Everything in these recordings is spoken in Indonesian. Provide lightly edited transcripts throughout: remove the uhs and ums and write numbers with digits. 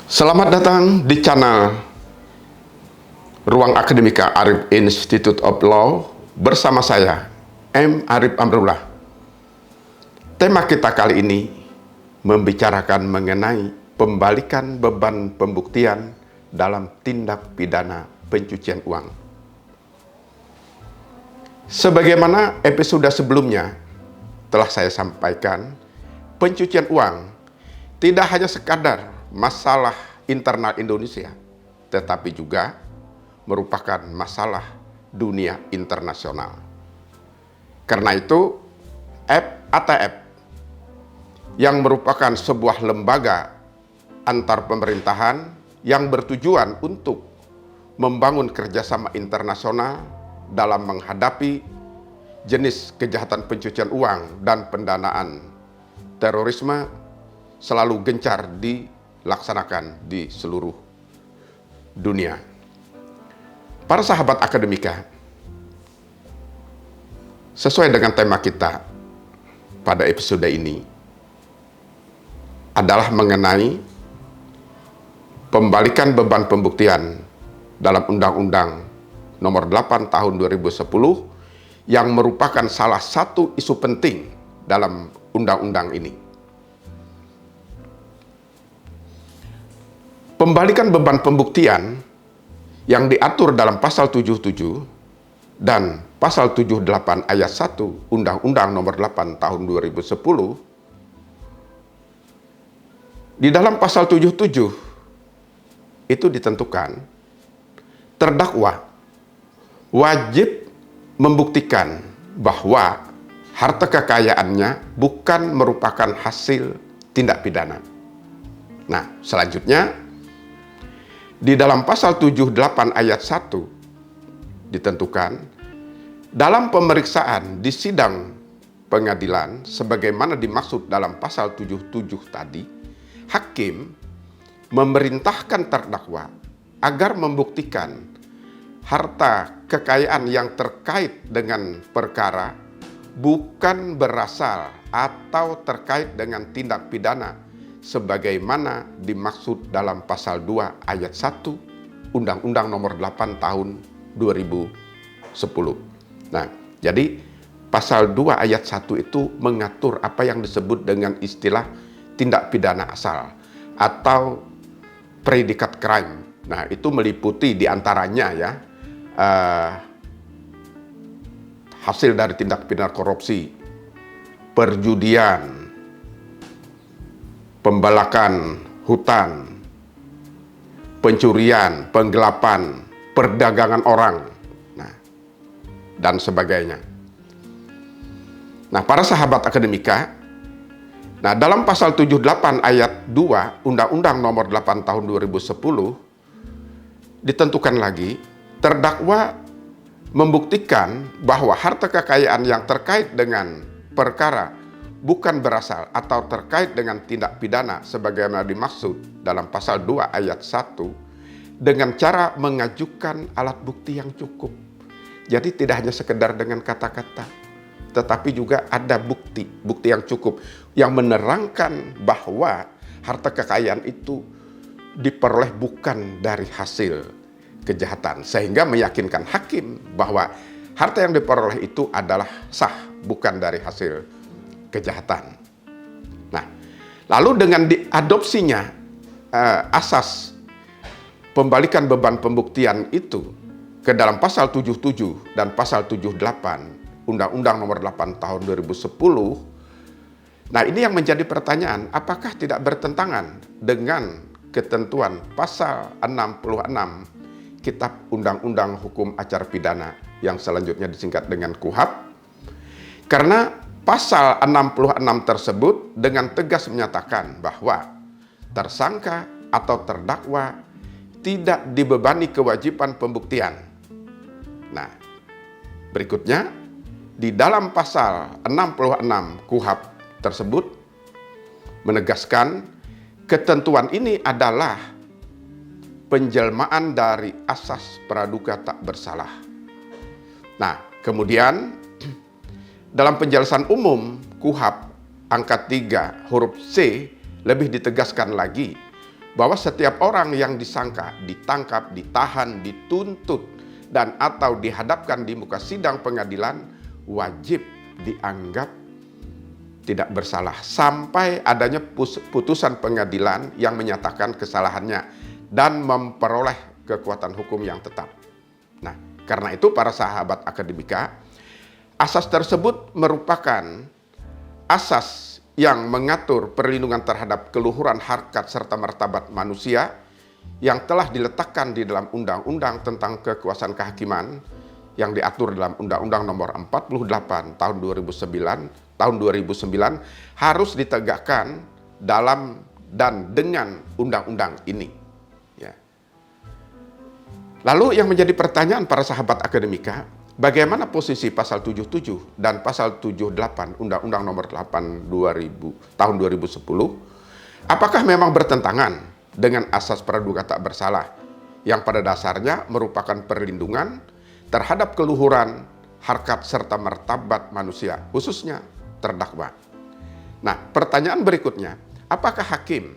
Selamat datang di channel Ruang Akademika Arif Institute of Law bersama saya, M. Arif Amrullah. Tema kita kali ini membicarakan mengenai pembalikan beban pembuktian dalam tindak pidana pencucian uang. Sebagaimana episode sebelumnya telah saya sampaikan, pencucian uang tidak hanya sekadar masalah internal Indonesia, tetapi juga merupakan masalah dunia internasional. Karena itu, FATF yang merupakan sebuah lembaga antar pemerintahan yang bertujuan untuk membangun kerjasama internasional dalam menghadapi jenis kejahatan pencucian uang dan pendanaan terorisme selalu gencar dilaksanakan di seluruh dunia. Para sahabat akademika, sesuai dengan tema kita pada episode ini adalah mengenai pembalikan beban pembuktian dalam Undang-Undang Nomor 8 Tahun 2010 yang merupakan salah satu isu penting dalam undang-undang ini. Pembalikan beban pembuktian yang diatur dalam pasal 77 dan pasal 78 ayat 1 Undang-Undang Nomor 8 Tahun 2010, di dalam pasal 77 itu ditentukan terdakwa wajib membuktikan bahwa harta kekayaannya bukan merupakan hasil tindak pidana. Nah, selanjutnya di dalam pasal 78 ayat 1 ditentukan dalam pemeriksaan di sidang pengadilan sebagaimana dimaksud dalam pasal 77 tadi, hakim memerintahkan terdakwa agar membuktikan harta kekayaan yang terkait dengan perkara bukan berasal atau terkait dengan tindak pidana sebagaimana dimaksud dalam pasal 2 ayat 1 Undang-Undang Nomor 8 Tahun 2010. Nah, jadi pasal 2 ayat 1 itu mengatur apa yang disebut dengan istilah tindak pidana asal atau predikat crime. Nah, itu meliputi diantaranya ya hasil dari tindak pidana korupsi, perjudian, pembalakan hutan, pencurian, penggelapan, perdagangan orang, nah, dan sebagainya. Nah, para sahabat akademika, nah dalam pasal 78 ayat 2 Undang-Undang Nomor 8 Tahun 2010 ditentukan lagi terdakwa membuktikan bahwa harta kekayaan yang terkait dengan perkara bukan berasal atau terkait dengan tindak pidana sebagaimana dimaksud dalam pasal 2 ayat 1 dengan cara mengajukan alat bukti yang cukup. Jadi tidak hanya sekedar dengan kata-kata, tetapi juga ada bukti yang cukup yang menerangkan bahwa harta kekayaan itu diperoleh bukan dari hasil kejahatan, sehingga meyakinkan hakim bahwa harta yang diperoleh itu adalah sah, bukan dari hasil kejahatan. Nah, lalu dengan diadopsinya asas pembalikan beban pembuktian itu ke dalam pasal 77 dan pasal 78 Undang-Undang Nomor 8 Tahun 2010. Nah, ini yang menjadi pertanyaan, apakah tidak bertentangan dengan ketentuan pasal 66 Kitab Undang-Undang Hukum Acara Pidana yang selanjutnya disingkat dengan KUHP? Karena pasal 66 tersebut dengan tegas menyatakan bahwa tersangka atau terdakwa tidak dibebani kewajiban pembuktian. Nah, berikutnya di dalam pasal 66 KUHP tersebut menegaskan ketentuan ini adalah penjelmaan dari asas praduga tak bersalah. Nah, kemudian dalam penjelasan umum KUHP angka 3 huruf C lebih ditegaskan lagi bahwa setiap orang yang disangka, ditangkap, ditahan, dituntut, dan atau dihadapkan di muka sidang pengadilan wajib dianggap tidak bersalah sampai adanya putusan pengadilan yang menyatakan kesalahannya dan memperoleh kekuatan hukum yang tetap. Nah, karena itu para sahabat akademika, asas tersebut merupakan asas yang mengatur perlindungan terhadap keluhuran harkat serta martabat manusia yang telah diletakkan di dalam Undang-Undang tentang Kekuasaan Kehakiman yang diatur dalam Undang-Undang Nomor 48 tahun 2009 harus ditegakkan dalam dan dengan undang-undang ini. Ya. Lalu yang menjadi pertanyaan para sahabat akademika, bagaimana posisi pasal 77 dan pasal 78 Undang-Undang Nomor 8 tahun 2010? Apakah memang bertentangan dengan asas praduga tak bersalah yang pada dasarnya merupakan perlindungan terhadap keluhuran, harkat serta martabat manusia, khususnya terdakwa? Nah, pertanyaan berikutnya, apakah hakim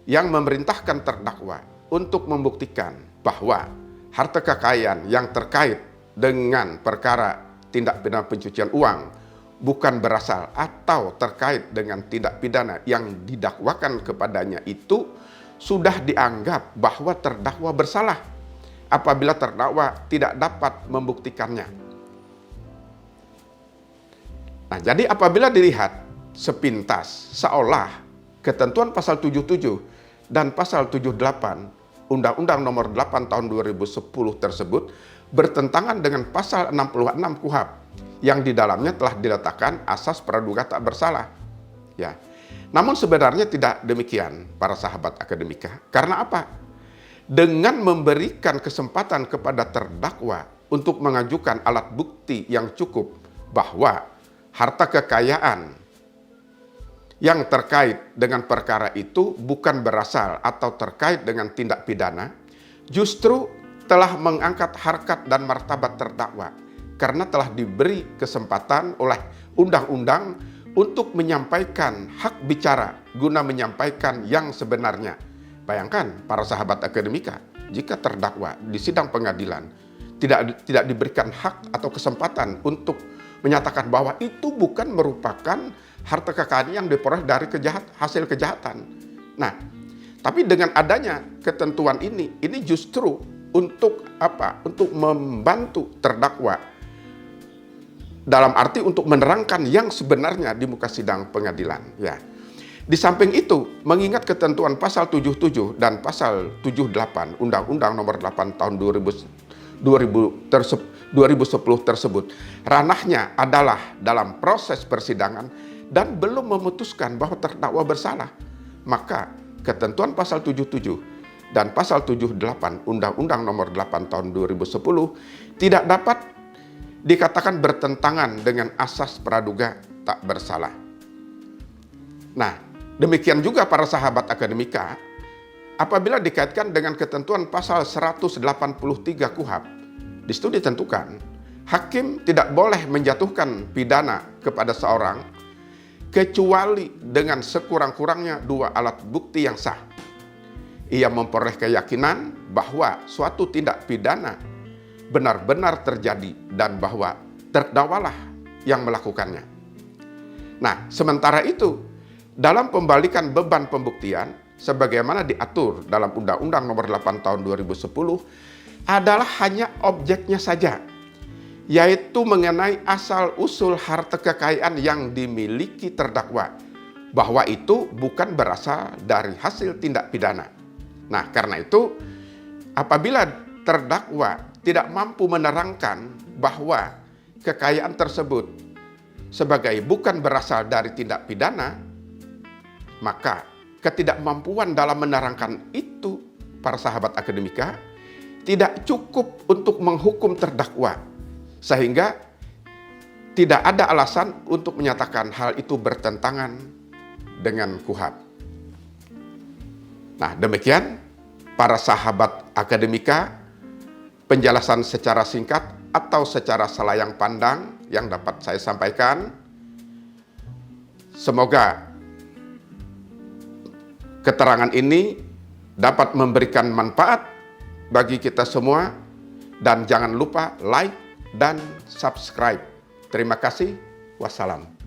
yang memerintahkan terdakwa untuk membuktikan bahwa harta kekayaan yang terkait dengan perkara tindak pidana pencucian uang bukan berasal atau terkait dengan tindak pidana yang didakwakan kepadanya itu sudah dianggap bahwa terdakwa bersalah apabila terdakwa tidak dapat membuktikannya. Nah, jadi apabila dilihat sepintas seolah ketentuan pasal 77 dan pasal 78 Undang-Undang Nomor 8 tahun 2010 tersebut bertentangan dengan pasal 66 KUHP yang di dalamnya telah diletakkan asas praduga tak bersalah. Ya. Namun sebenarnya tidak demikian para sahabat akademika. Karena apa? Dengan memberikan kesempatan kepada terdakwa untuk mengajukan alat bukti yang cukup bahwa harta kekayaan yang terkait dengan perkara itu bukan berasal atau terkait dengan tindak pidana, justru telah mengangkat harkat dan martabat terdakwa karena telah diberi kesempatan oleh undang-undang untuk menyampaikan hak bicara guna menyampaikan yang sebenarnya. Bayangkan para sahabat akademika, jika terdakwa di sidang pengadilan tidak diberikan hak atau kesempatan untuk menyatakan bahwa itu bukan merupakan harta kekayaan yang diperoleh dari hasil kejahatan. Nah, tapi dengan adanya ketentuan ini justru untuk apa? Untuk membantu terdakwa dalam arti untuk menerangkan yang sebenarnya di muka sidang pengadilan. Ya. Di samping itu, mengingat ketentuan pasal 77 dan pasal 78 Undang-Undang Nomor 8 tahun 2010 tersebut, ranahnya adalah dalam proses persidangan dan belum memutuskan bahwa terdakwa bersalah, maka ketentuan pasal 77 dan pasal 78 Undang-Undang Nomor 8 tahun 2010 tidak dapat dikatakan bertentangan dengan asas praduga tak bersalah. Nah, demikian juga para sahabat akademika, apabila dikaitkan dengan ketentuan pasal 183 KUHP, di situ ditentukan hakim tidak boleh menjatuhkan pidana kepada seorang kecuali dengan sekurang-kurangnya dua alat bukti yang sah. Ia memperoleh keyakinan bahwa suatu tindak pidana benar-benar terjadi dan bahwa terdakwalah yang melakukannya. Nah, sementara itu, dalam pembalikan beban pembuktian sebagaimana diatur dalam Undang-Undang Nomor 8 tahun 2010 adalah hanya objeknya saja, yaitu mengenai asal-usul harta kekayaan yang dimiliki terdakwa, bahwa itu bukan berasal dari hasil tindak pidana. Nah, karena itu, apabila terdakwa tidak mampu menerangkan bahwa kekayaan tersebut sebagai bukan berasal dari tindak pidana, maka ketidakmampuan dalam menerangkan itu, para sahabat akademika, tidak cukup untuk menghukum terdakwa, sehingga tidak ada alasan untuk menyatakan hal itu bertentangan dengan KUHP. Nah, demikian para sahabat akademika, penjelasan secara singkat atau secara selayang pandang yang dapat saya sampaikan. Semoga keterangan ini dapat memberikan manfaat bagi kita semua. Dan jangan lupa like dan subscribe. Terima kasih. Wassalam.